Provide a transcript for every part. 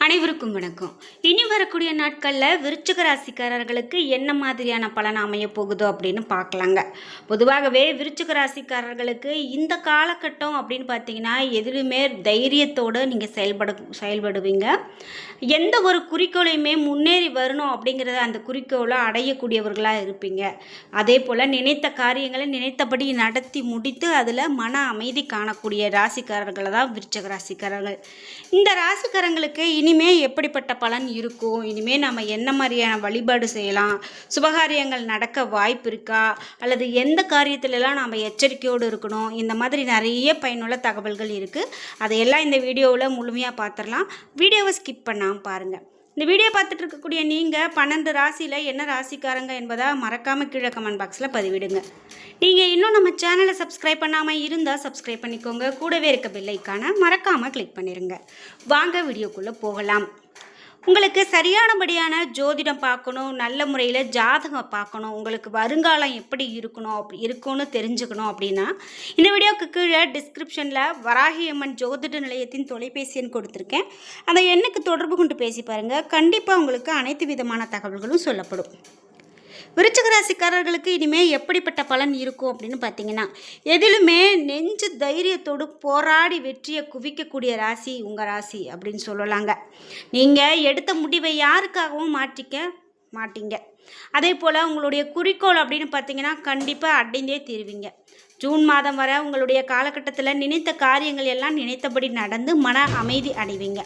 அனைவருக்கும் வணக்கம். இனி வரக்கூடிய நாட்களில் விருச்சிக ராசிக்காரர்களுக்கு என்ன மாதிரியான பலன் அமைய போகுதோ அப்படின்னு பார்க்கலாங்க. பொதுவாகவே விருச்சிக ராசிக்காரர்களுக்கு இந்த காலகட்டம் அப்படின்னு பார்த்தீங்கன்னா எதிலுமே தைரியத்தோடு நீங்கள் செயல்படுவீங்க. எந்த ஒரு குறிக்கோளையுமே முன்னேறி வரணும் அப்படிங்கிறத அந்த குறிக்கோளை அடையக்கூடியவர்களாக இருப்பீங்க. அதே போல் நினைத்த காரியங்களை நினைத்தபடி நடத்தி முடித்து அதில் மன அமைதி காணக்கூடிய ராசிக்காரர்களை தான் விருச்சிக ராசிக்காரர்கள். இந்த ராசிக்காரங்களுக்கு இனிமே எப்படிப்பட்ட பலன் இருக்கும், இனிமேல் நம்ம என்ன மாதிரியான வழிபாடு செய்யலாம், சுபகாரியங்கள் நடக்க வாய்ப்பு இருக்கா, அல்லது எந்த காரியத்திலலாம் நம்ம எச்சரிக்கையோடு இருக்கணும், இந்த மாதிரி நிறைய பயனுள்ள தகவல்கள் இருக்குது. அதையெல்லாம் இந்த வீடியோவில் முழுமையாக பார்த்துடலாம். வீடியோவை ஸ்கிப் பண்ணாமல் பாருங்கள். இந்த வீடியோ பார்த்துட்டு இருக்கக்கூடிய நீங்கள் 12 ராசியில் என்ன ராசிக்காரங்க என்பதை மறக்காமல் கீழே கமெண்ட் பாக்ஸில் பதிவிடுங்க. நீங்கள் இன்னும் நம்ம சேனலை சப்ஸ்கிரைப் பண்ணாமல் இருந்தால் சப்ஸ்கிரைப் பண்ணிக்கோங்க. கூடவே இருக்க பெல் ஐக்கானை மறக்காமல் கிளிக் பண்ணிடுங்க. வாங்க வீடியோக்குள்ளே போகலாம். உங்களுக்கு சரியானபடியான ஜோதிடம் பார்க்கணும், நல்ல முறையில் ஜாதகம் பார்க்கணும், உங்களுக்கு வருங்காலம் எப்படி இருக்கும்னு தெரிஞ்சுக்கணும் அப்படின்னா இந்த வீடியோவுக்கு கீழே டிஸ்கிரிப்ஷனில் வராகியம்மன் ஜோதிட நிலையத்தின் தொலைபேசி எண் கொடுத்துருக்கேன். அந்த எண்ணுக்கு தொடர்பு கொண்டு பேசி பாருங்கள். கண்டிப்பாக உங்களுக்கு அனைத்து விதமான தகவல்களும் சொல்லப்படும். விருச்சிக ராசிக்காரர்களுக்கு இனிமேல் எப்படிப்பட்ட பலன் இருக்கும் அப்படின்னு பார்த்தீங்கன்னா, எதிலுமே நெஞ்சு தைரியத்தோடு போராடி வெற்றியை குவிக்கக்கூடிய ராசி உங்கள் ராசி அப்படின்னு சொல்லலாங்க. நீங்கள் எடுத்த முடிவை யாருக்காகவும் மாற்றிக்க மாட்டீங்க. அதே போல் உங்களுடைய குறிக்கோள் அப்படின்னு பார்த்தீங்கன்னா கண்டிப்பாக அடைந்தே தீருவீங்க. ஜூன் மாதம் வரை உங்களுடைய காலகட்டத்தில் நினைத்த காரியங்கள் எல்லாம் நினைத்தபடி நடந்து மன அமைதி அடைவீங்க.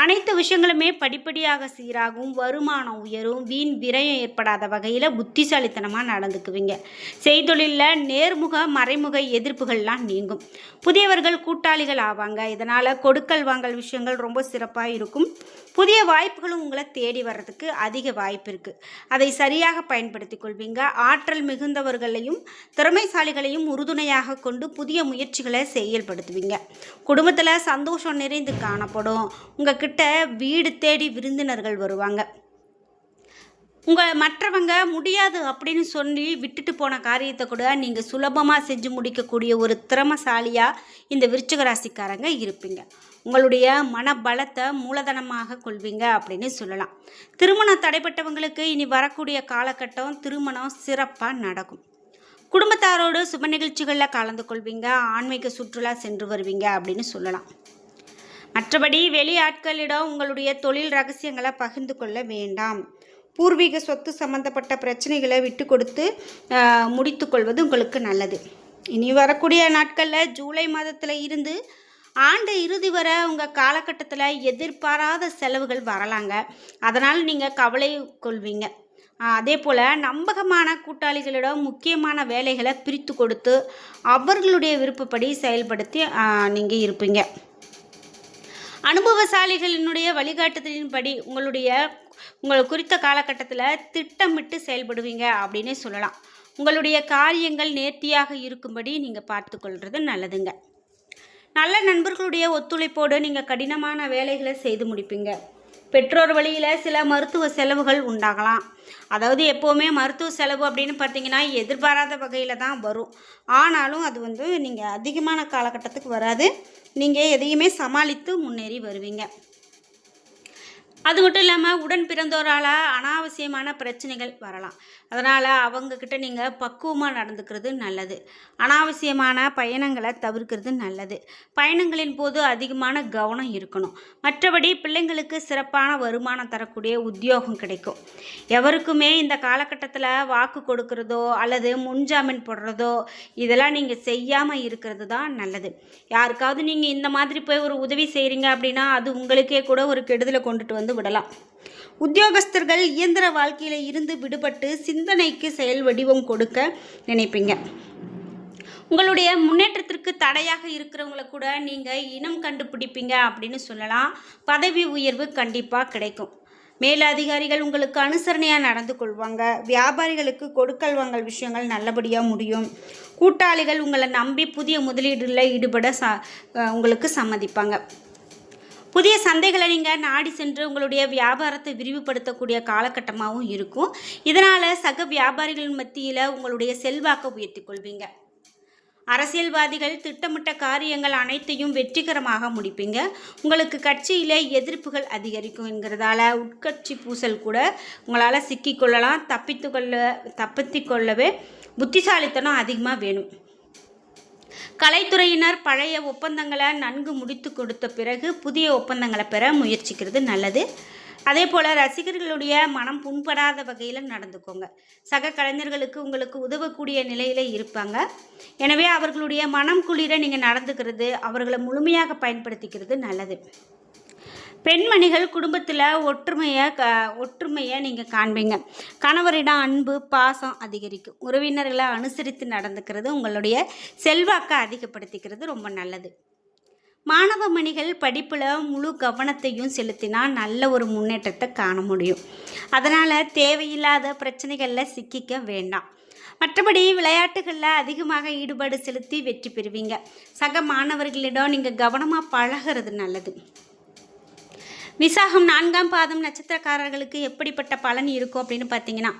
அனைத்து விஷயங்களுமே படிப்படியாக சீராகும், வருமானம் உயரும், வீண் விரயம் ஏற்படாத வகையில் புத்திசாலித்தனமாக நடந்துக்குவீங்க. செய்தொழிலில் நேர்முக மறைமுக எதிர்ப்புகள்லாம் நீங்கும். புதியவர்கள் கூட்டாளிகள் ஆவாங்க. இதனால் கொடுக்கல் வாங்கல் விஷயங்கள் ரொம்ப சிறப்பாக இருக்கும். புதிய வாய்ப்புகளும் உங்களை தேடி வர்றதுக்கு அதிக வாய்ப்பு இருக்குது. அதை சரியாக பயன்படுத்தி கொள்வீங்க. ஆற்றல் மிகுந்தவர்களையும் திறமைசாலிகளையும் உறுதுணையாக கொண்டு புதிய முயற்சிகளை செயல்படுத்துவீங்க. குடும்பத்தில் சந்தோஷம் நிறைந்து காணப்படும். உங்கள் கிட்ட வீடு தேடி விருந்தினர்கள் வருவாங்க. மற்றவங்க முடியாது அப்படின்னு சொல்லி விட்டுட்டு போன காரியத்தை கூட நீங்கள் சுலபமாக செஞ்சு முடிக்கக்கூடிய ஒரு திறமசாலியாக இந்த விருச்சிக ராசிக்காரங்க இருப்பீங்க. உங்களுடைய மனபலத்தை மூலதனமாக கொள்வீங்க அப்படின்னு சொல்லலாம். திருமணம் தடைப்பட்டவங்களுக்கு இனி வரக்கூடிய காலகட்டம் திருமணம் சிறப்பாக நடக்கும். குடும்பத்தாரோடு சுப நிகழ்ச்சிகளில் கலந்து கொள்வீங்க. ஆன்மீக சுற்றுலா சென்று வருவீங்க அப்படின்னு சொல்லலாம். மற்றபடி வெளியாட்களிடம் உங்களுடைய தொழில் ரகசியங்களை பகிர்ந்து கொள்ள வேண்டாம். பூர்வீக சொத்து சம்பந்தப்பட்ட பிரச்சனைகளை விட்டு கொடுத்து முடித்து கொள்வது உங்களுக்கு நல்லது. இனி வரக்கூடிய நாட்களில் ஜூலை மாதத்தில் இருந்து ஆண்டு இறுதி வரை உங்கள் காலகட்டத்தில் எதிர்பாராத செலவுகள் வரலாங்க. அதனால் நீங்கள் கவலை கொள்வீங்க. அதே போல் நம்பகமான கூட்டாளிகளிடம் முக்கியமான வேலைகளை பிரித்து கொடுத்து அவர்களுடைய விருப்பப்படி செயல்படுத்தி நீங்கள் இருப்பீங்க. அனுபவசாலிகளினுடைய வழிகாட்டுதலின்படி உங்கள் குறித்த காலகட்டத்தில் திட்டமிட்டு செயல்படுவீங்க அப்படின்னே சொல்லலாம். உங்களுடைய காரியங்கள் நேர்த்தியாக இருக்கும்படி நீங்கள் பார்த்து கொள்வது நல்லதுங்க. நல்ல நண்பர்களுடைய ஒத்துழைப்போடு நீங்கள் கடினமான வேலைகளை செய்து முடிப்பீங்க. பெற்றோர் வழியில் சில மருத்துவ செலவுகள் உண்டாகலாம். அதாவது எப்போவுமே மருத்துவ செலவு அப்படின்னு பார்த்தீங்கன்னா எதிர்பாராத வகையில் தான் வரும். ஆனாலும் அது நீங்கள் அதிகமான காலகட்டத்துக்கு வராது. நீங்கள் எதையுமே சமாளித்து முன்னேறி வருவீங்க. அது மட்டும் இல்லாமல் உடன் பிறந்தோரால் அனாவசியமான பிரச்சனைகள் வரலாம். அதனால் அவங்கக்கிட்ட நீங்கள் பக்குவமாக நடந்துக்கிறது நல்லது. அனாவசியமான பயணங்களை தவிர்க்கிறது நல்லது. பயணங்களின் போது அதிகமான கவனம் இருக்கணும். மற்றபடி பிள்ளைங்களுக்கு சிறப்பான வருமானம் தரக்கூடிய உத்தியோகம் கிடைக்கும். எவருக்குமே இந்த காலகட்டத்தில் வாக்கு கொடுக்கறதோ அல்லது முன்ஜாமீன் போடுறதோ இதெல்லாம் நீங்கள் செய்யாமல் இருக்கிறது தான் நல்லது. யாருக்காவது நீங்கள் இந்த மாதிரி போய் ஒரு உதவி செய்கிறீங்க அப்படின்னா அது உங்களுக்கே கூட ஒரு கெடுதலை கொண்டுட்டு வந்து விடலாம். உத்தியோகஸ்தர்கள் இயந்திர வாழ்க்கையில் இருந்து விடுபட்டு சிந்தனைக்கு செயல் வடிவம் கொடுக்க நினைப்பீங்க. உங்களுடைய முன்னேற்றத்திற்கு தடையாக இருக்கிறவங்கள கூட நீங்கள் இனம் கண்டுபிடிப்பீங்க அப்படின்னு சொல்லலாம். பதவி உயர்வு கண்டிப்பாக கிடைக்கும். மேலதிகாரிகள் உங்களுக்கு அனுசரணையாக நடந்து கொள்வாங்க. வியாபாரிகளுக்கு கொடுக்கல் வாங்கல் விஷயங்கள் நல்லபடியாக முடியும். கூட்டாளிகள் உங்களை நம்பி புதிய முதலீடுகளில் ஈடுபட உங்களுக்கு சம்மதிப்பாங்க. புதிய சந்தைகளை நீங்கள் நாடி சென்று உங்களுடைய வியாபாரத்தை விரிவுபடுத்தக்கூடிய காலகட்டமாகவும் இருக்கும். இதனால் சக வியாபாரிகளின் மத்தியில் உங்களுடைய செல்வாக்கை உயர்த்தி கொள்வீங்க. அரசியல்வாதிகள் திட்டமிட்ட காரியங்கள் அனைத்தையும் வெற்றிகரமாக முடிப்பீங்க. உங்களுக்கு கட்சியிலே எதிர்ப்புகள் அதிகரிக்கும் என்கிறதால உட்கட்சி பூசல் கூட உங்களால் சிக்கிக்கொள்ளலாம். தப்பித்துக்கொள்ளவே புத்திசாலித்தனம் அதிகமாக வேணும். கலைத்துறையினர் பழைய ஒப்பந்தங்களை நன்கு முடித்து கொடுத்த பிறகு புதிய ஒப்பந்தங்களை பெற முயற்சிக்கிறது நல்லது. அதே போல் ரசிகர்களுடைய மனம் புண்படாத வகையில் நடந்துக்கோங்க. சக கலைஞர்களுக்கு உங்களுக்கு உதவக்கூடிய நிலையில் இருப்பாங்க. எனவே அவர்களுடைய மனம் குளிர நீங்கள் நடந்துக்கிறது, அவர்களை முழுமையாக பயன்படுத்திக்கிறது நல்லது. பெண்மணிகள் குடும்பத்தில் ஒற்றுமையை நீங்கள் காண்பீங்க. கணவரிடம் அன்பு பாசம் அதிகரிக்கும். உறவினர்களை அனுசரித்து நடந்துக்கிறது உங்களுடைய செல்வாக்கை அதிகப்படுத்திக்கிறது ரொம்ப நல்லது. மாணவ மணிகள் படிப்பில் முழு கவனத்தையும் செலுத்தினால் நல்ல ஒரு முன்னேற்றத்தை காண முடியும். அதனால் தேவையில்லாத பிரச்சனைகளில் சிக்கிக்க வேண்டாம். மற்றபடி விளையாட்டுகளில் அதிகமாக ஈடுபாடு செலுத்தி வெற்றி பெறுவீங்க. சக மாணவர்களிடம் நீங்கள் கவனமாக பழகிறது நல்லது. விசாகம் 4ஆம் பாதம் நட்சத்திரக்காரர்களுக்கு எப்படிப்பட்ட பலன் இருக்கும் அப்படின்னு பார்த்தீங்கன்னா,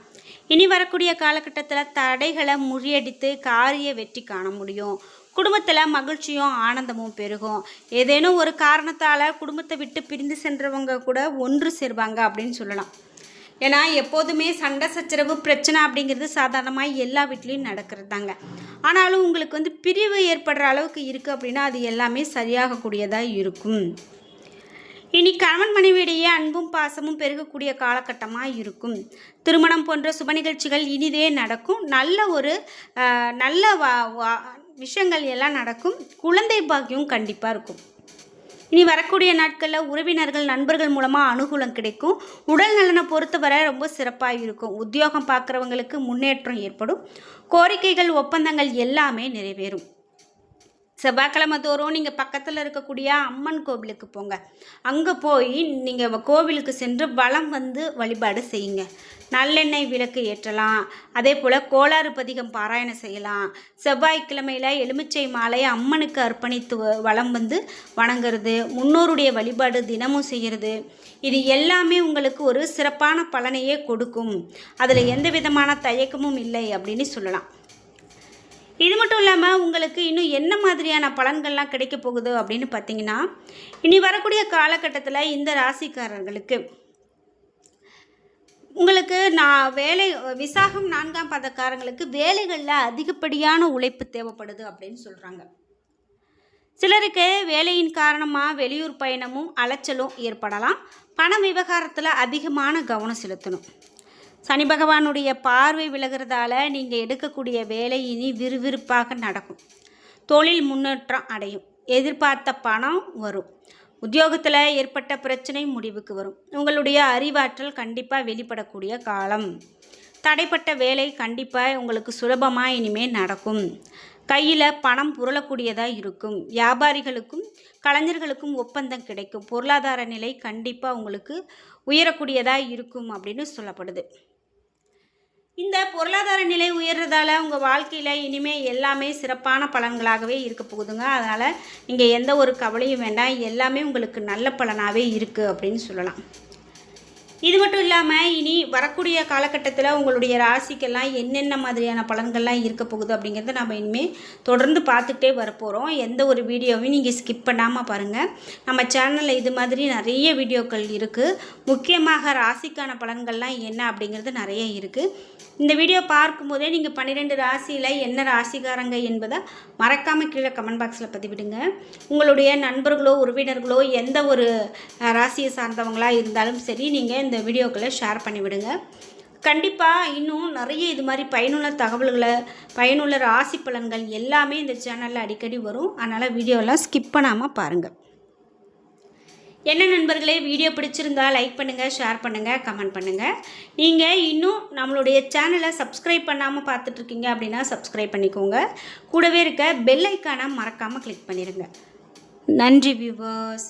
இனி வரக்கூடிய காலகட்டத்தில் தடைகளை முறியடித்து காரிய வெற்றி காண முடியும். குடும்பத்தில் மகிழ்ச்சியும் ஆனந்தமும் பெருகும். ஏதேனும் ஒரு காரணத்தால் குடும்பத்தை விட்டு பிரிந்து சென்றவங்க கூட ஒன்று சேர்வாங்க அப்படின்னு சொல்லலாம். ஏன்னா எப்போதுமே சண்டை சச்சரவு பிரச்சனை அப்படிங்கிறது சாதாரணமாக எல்லா வீட்லேயும் நடக்கிறது தாங்க. ஆனாலும் உங்களுக்கு பிரிவு ஏற்படுற அளவுக்கு இருக்குது அப்படின்னா அது எல்லாமே சரியாகக்கூடியதாக இருக்கும். இனி கணவன் மனைவியிடையே அன்பும் பாசமும் பெருகக்கூடிய காலகட்டமாக இருக்கும். திருமணம் போன்ற சுப நிகழ்ச்சிகள் இனிதே நடக்கும். நல்ல விஷயங்கள் எல்லாம் நடக்கும். குழந்தை பாக்கியம் கண்டிப்பாக இருக்கும். இனி வரக்கூடிய நாட்களில் உறவினர்கள் நண்பர்கள் மூலமாக அனுகூலம் கிடைக்கும். உடல் நலனை பொறுத்தவரை ரொம்ப சிறப்பாக இருக்கும். உத்தியோகம் பார்க்குறவங்களுக்கு முன்னேற்றம் ஏற்படும். கோரிக்கைகள் ஒப்பந்தங்கள் எல்லாமே நிறைவேறும். செவ்வாய்க்கிழமை தோறும் நீங்கள் பக்கத்தில் இருக்கக்கூடிய அம்மன் கோவிலுக்கு போங்க. அங்கே போய் நீங்கள் கோவிலுக்கு சென்று வலம் வழிபாடு செய்யுங்க. நல்லெண்ணெய் விளக்கு ஏற்றலாம். அதே போல் கோளாறு பதிகம் பாராயணம் செய்யலாம். செவ்வாய்க்கிழமையில் எலுமிச்சை மாலை அம்மனுக்கு அர்ப்பணித்து வலம் வணங்குறது, முன்னோருடைய வழிபாடு தினமும் செய்கிறது, இது எல்லாமே உங்களுக்கு ஒரு சிறப்பான பலனையே கொடுக்கும். அதில் எந்த விதமான தயக்கமும் இல்லை அப்படின்னு சொல்லலாம். இது மட்டும் இல்லாமல் உங்களுக்கு இன்னும் என்ன மாதிரியான பலன்கள்லாம் கிடைக்க போகுது அப்படின்னு பார்த்தீங்கன்னா, இனி வரக்கூடிய காலகட்டத்தில் இந்த ராசிக்காரர்களுக்கு உங்களுக்கு விசாகம் 4ஆம் பாதக்காரங்களுக்கு வேலைகளில் அதிகப்படியான உழைப்பு தேவைப்படுது அப்படின்னு சொல்கிறாங்க. சிலருக்கு வேலையின் காரணமாக வெளியூர் பயணமும் அலைச்சலும் ஏற்படலாம். பண விவகாரத்தில் அதிகமான கவனம் செலுத்தணும். சனி பகவானுடைய பார்வை விலகிறதால நீங்கள் எடுக்கக்கூடிய வேலை இனி விறுவிறுப்பாக நடக்கும். தொழில் முன்னேற்றம் அடையும். எதிர்பார்த்த பணம் வரும். உத்தியோகத்தில் ஏற்பட்ட பிரச்சனை முடிவுக்கு வரும். உங்களுடைய அறிவாற்றல் கண்டிப்பாக வெளிப்படக்கூடிய காலம். தடைப்பட்ட வேலை கண்டிப்பாக உங்களுக்கு சுலபமாக இனிமேல் நடக்கும். கையில் பணம் புரளக்கூடியதாக இருக்கும். வியாபாரிகளுக்கும் கலைஞர்களுக்கும் ஒப்பந்தம் கிடைக்கும். பொருளாதார நிலை கண்டிப்பாக உங்களுக்கு உயரக்கூடியதாக இருக்கும் அப்படின்னு சொல்லப்படுது. இந்த பொருளாதார நிலை உயர்றதால உங்கள் வாழ்க்கையில் இனிமேல் எல்லாமே சிறப்பான பலன்களாகவே இருக்க போகுதுங்க. அதனால் நீங்கள் எந்த ஒரு கவலையும் வேண்டாம். எல்லாமே உங்களுக்கு நல்ல பலனாகவே இருக்குது அப்படின்னு சொல்லலாம். இது மட்டும் இல்லாமல் இனி வரக்கூடிய காலகட்டத்தில் உங்களுடைய ராசிக்கெல்லாம் என்னென்ன மாதிரியான பலன்கள்லாம் இருக்க போகுது அப்படிங்கிறத நம்ம இனிமேல் தொடர்ந்து பார்த்துட்டே வரப்போகிறோம். எந்த ஒரு வீடியோவையும் நீங்கள் ஸ்கிப் பண்ணாமல் பாருங்கள். நம்ம சேனலில் இது மாதிரி நிறைய வீடியோக்கள் இருக்குது. முக்கியமாக ராசிக்கான பலன்கள்லாம் என்ன அப்படிங்கிறது நிறைய இருக்குது. இந்த வீடியோ பார்க்கும்போதே நீங்கள் 12 ராசியில் என்ன ராசிக்காரங்க என்பதை மறக்காமல் கீழே கமெண்ட் பாக்ஸில் பதிவிடுங்க. உங்களுடைய நண்பர்களோ உறவினர்களோ எந்த ஒரு ராசியை சார்ந்தவங்களாக இருந்தாலும் சரி, நீங்கள் இந்த வீடியோக்களை ஷேர் பண்ணிவிடுங்க. கண்டிப்பாக இன்னும் நிறைய இது மாதிரி பயனுள்ள தகவல்களை, பயனுள்ள ராசி பலன்கள் எல்லாமே இந்த சேனலில் அடிக்கடி வரும். அதனால் வீடியோலாம் ஸ்கிப் பண்ணாமல் பாருங்கள். என்ன நண்பர்களே, வீடியோ பிடிச்சிருந்தா லைக் பண்ணுங்கள், ஷேர் பண்ணுங்கள், கமெண்ட் பண்ணுங்கள். நீங்கள் இன்னும் நம்மளுடைய சேனலை சப்ஸ்கிரைப் பண்ணாமல் பார்த்துட்ருக்கீங்க அப்படின்னா சப்ஸ்கிரைப் பண்ணிக்கோங்க. கூடவே இருக்க பெல் ஐக்கானை மறக்காமல் கிளிக் பண்ணிடுங்க. நன்றி வியூவர்ஸ்.